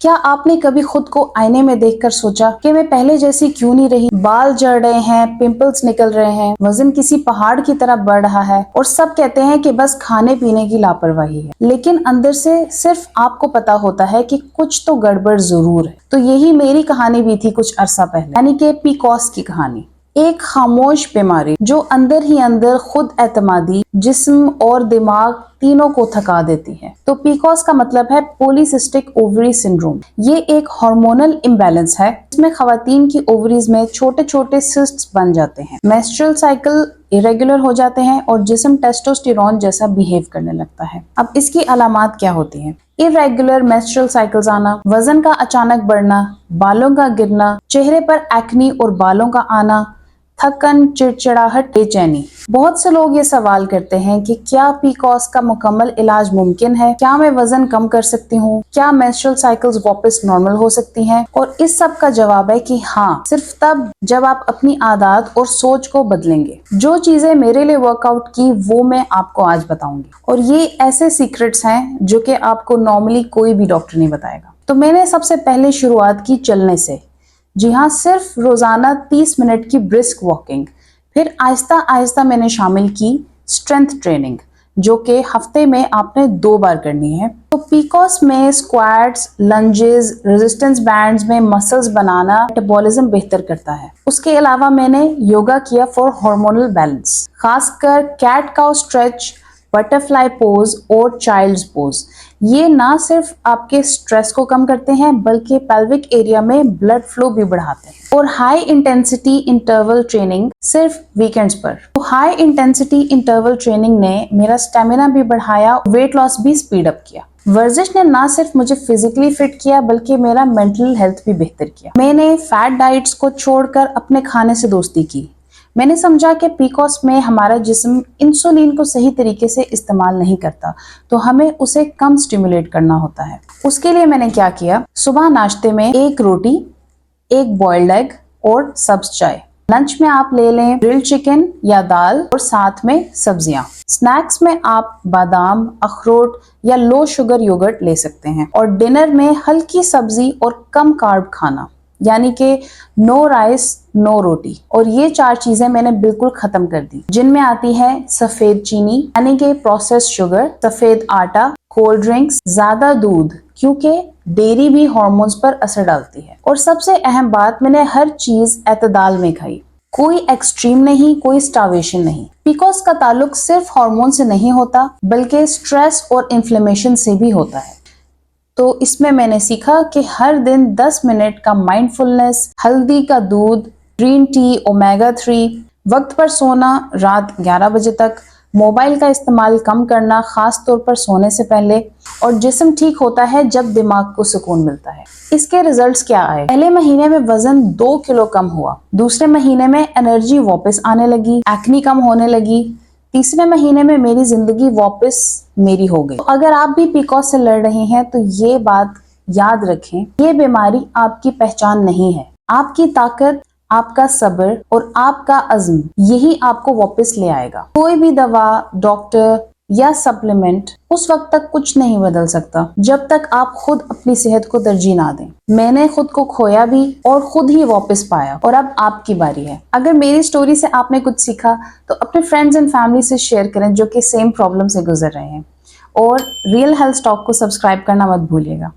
क्या आपने कभी खुद को आईने में देखकर सोचा कि मैं पहले जैसी क्यों नहीं रही? बाल झड़ रहे हैं, पिंपल्स निकल रहे हैं, वजन किसी पहाड़ की तरह बढ़ रहा है और सब कहते हैं कि बस खाने पीने की लापरवाही है, लेकिन अंदर से सिर्फ आपको पता होता है कि कुछ तो गड़बड़ जरूर है। तो यही मेरी कहानी भी थी कुछ अरसा पहले, यानी कि पीकॉस की कहानी। एक खामोश बीमारी जो अंदर ही अंदर खुद एतमादी, जिस्म और दिमाग तीनों को थका देती है। तो पीकॉस का मतलब है पॉलीसिस्टिक ओवरी सिंड्रोम। ये एक हार्मोनल इम्बैलेंस है इसमें खवातीन की ओवरीज में छोटे छोटे सिस्ट्स बन जाते हैं, मेंस्ट्रुअल साइकिल इरेगुलर हो जाते हैं और जिस्म टेस्टोस्टेरोन जैसा बिहेव करने लगता है। अब इसकी अलामात क्या होती हैं? इरेगुलर मेंस्ट्रुअल साइकिल्स आना, वजन का अचानक बढ़ना, बालों का गिरना, चेहरे पर एक्नी और बालों का आना, थकन, चिड़चिड़ाहट, बेचैनी। बहुत से लोग ये सवाल करते हैं कि क्या पीकॉस का मुकम्मल इलाज मुमकिन है? क्या मैं वजन कम कर सकती हूँ? क्या मेंस्ट्रुअल साइकिल्स वापस नॉर्मल हो सकती हैं? और इस सब का जवाब है कि हाँ, सिर्फ तब जब आप अपनी आदत और सोच को बदलेंगे। जो चीजें मेरे लिए वर्कआउट की वो मैं आपको आज बताऊंगी, और ये ऐसे सीक्रेट्स हैं जो कि आपको नॉर्मली कोई भी डॉक्टर नहीं बताएगा। तो मैंने सबसे पहले शुरुआत की चलने से। जी हाँ, सिर्फ रोजाना 30 मिनट की ब्रिस्क वॉकिंग। फिर आहिस्ता आहिस्ता मैंने शामिल की स्ट्रेंथ ट्रेनिंग, जो कि हफ्ते में आपने 2 बार करनी है। तो पीकॉस में स्क्वाट्स, लंजेस, रेजिस्टेंस बैंड्स में मसल्स बनाना मेटाबॉलिज्म बेहतर करता है। उसके अलावा मैंने योगा किया फॉर हार्मोनल बैलेंस, खासकर cat cow stretch, butterfly pose और चाइल्ड्स पोज। ये ना सिर्फ आपके स्ट्रेस को कम करते हैं बल्कि पेल्विक एरिया में ब्लड फ्लो भी बढ़ाते हैं। और हाई इंटेंसिटी इंटरवल ट्रेनिंग सिर्फ वीकेंड्स पर। तो हाई इंटेंसिटी इंटरवल ट्रेनिंग ने मेरा स्टेमिना भी बढ़ाया, वेट लॉस भी स्पीड अप किया। वर्जिश ने ना सिर्फ मुझे फिजिकली फिट किया बल्कि मेरा मेंटल हेल्थ भी बेहतर किया। मैंने फैट डाइट्स को छोड़कर अपने खाने से दोस्ती की। मैंने समझा कि पीकॉस में हमारा जिस्म इंसुलिन को सही तरीके से इस्तेमाल नहीं करता, तो हमें उसे कम स्टिमुलेट करना होता है। उसके लिए मैंने क्या किया, सुबह नाश्ते में 1 रोटी, 1 बॉइल्ड एग और सब्ज चाय। लंच में आप ले लें ग्रिल्ड चिकन या दाल और साथ में सब्जियां। स्नैक्स में आप बादाम, अखरोट या लो शुगर योगर्ट ले सकते हैं। और डिनर में हल्की सब्जी और कम कार्ब खाना, यानी कि नो राइस नो रोटी। और ये 4 चीजें मैंने बिल्कुल खत्म कर दी, जिनमें आती है सफेद चीनी यानी कि प्रोसेस्ड शुगर, सफेद आटा, कोल्ड ड्रिंक्स, ज्यादा दूध, क्योंकि डेयरी भी हार्मोन्स पर असर डालती है। और सबसे अहम बात, मैंने हर चीज एतदाल में खाई, कोई एक्सट्रीम नहीं, कोई स्टार्वेशन नहीं। पीकॉस का ताल्लुक सिर्फ हार्मोन से नहीं होता बल्कि स्ट्रेस और इन्फ्लेमेशन से भी होता है। तो इसमें मैंने सीखा कि हर दिन 10 मिनट का माइंडफुलनेस, हल्दी का दूध, ग्रीन टी, ओमेगा 3, वक्त पर सोना, रात 11 बजे तक, मोबाइल का इस्तेमाल कम करना, खास तौर पर सोने से पहले। और जिस्म ठीक होता है जब दिमाग को सुकून मिलता है। इसके रिजल्ट्स क्या आए? पहले महीने में वजन 2 किलो कम हुआ, दूसरे महीने में एनर्जी वापस आने लगी, एक्नी कम होने लगी, तीसरे महीने में मेरी जिंदगी वापस मेरी हो गई। तो अगर आप भी पीकॉस से लड़ रहे हैं तो ये बात याद रखें, ये बीमारी आपकी पहचान नहीं है। आपकी ताकत, आपका सब्र और आपका अज़्म, यही आपको वापस ले आएगा। कोई भी दवा, डॉक्टर या सप्लीमेंट उस वक्त तक कुछ नहीं बदल सकता जब तक आप खुद अपनी सेहत को तरजीह ना दें। मैंने खुद को खोया भी और खुद ही वापस पाया, और अब आपकी बारी है। अगर मेरी स्टोरी से आपने कुछ सीखा तो अपने फ्रेंड्स एंड फैमिली से शेयर करें जो कि सेम प्रॉब्लम से गुजर रहे हैं। और रियल हेल्थ टॉक को सब्सक्राइब करना मत भूलिएगा।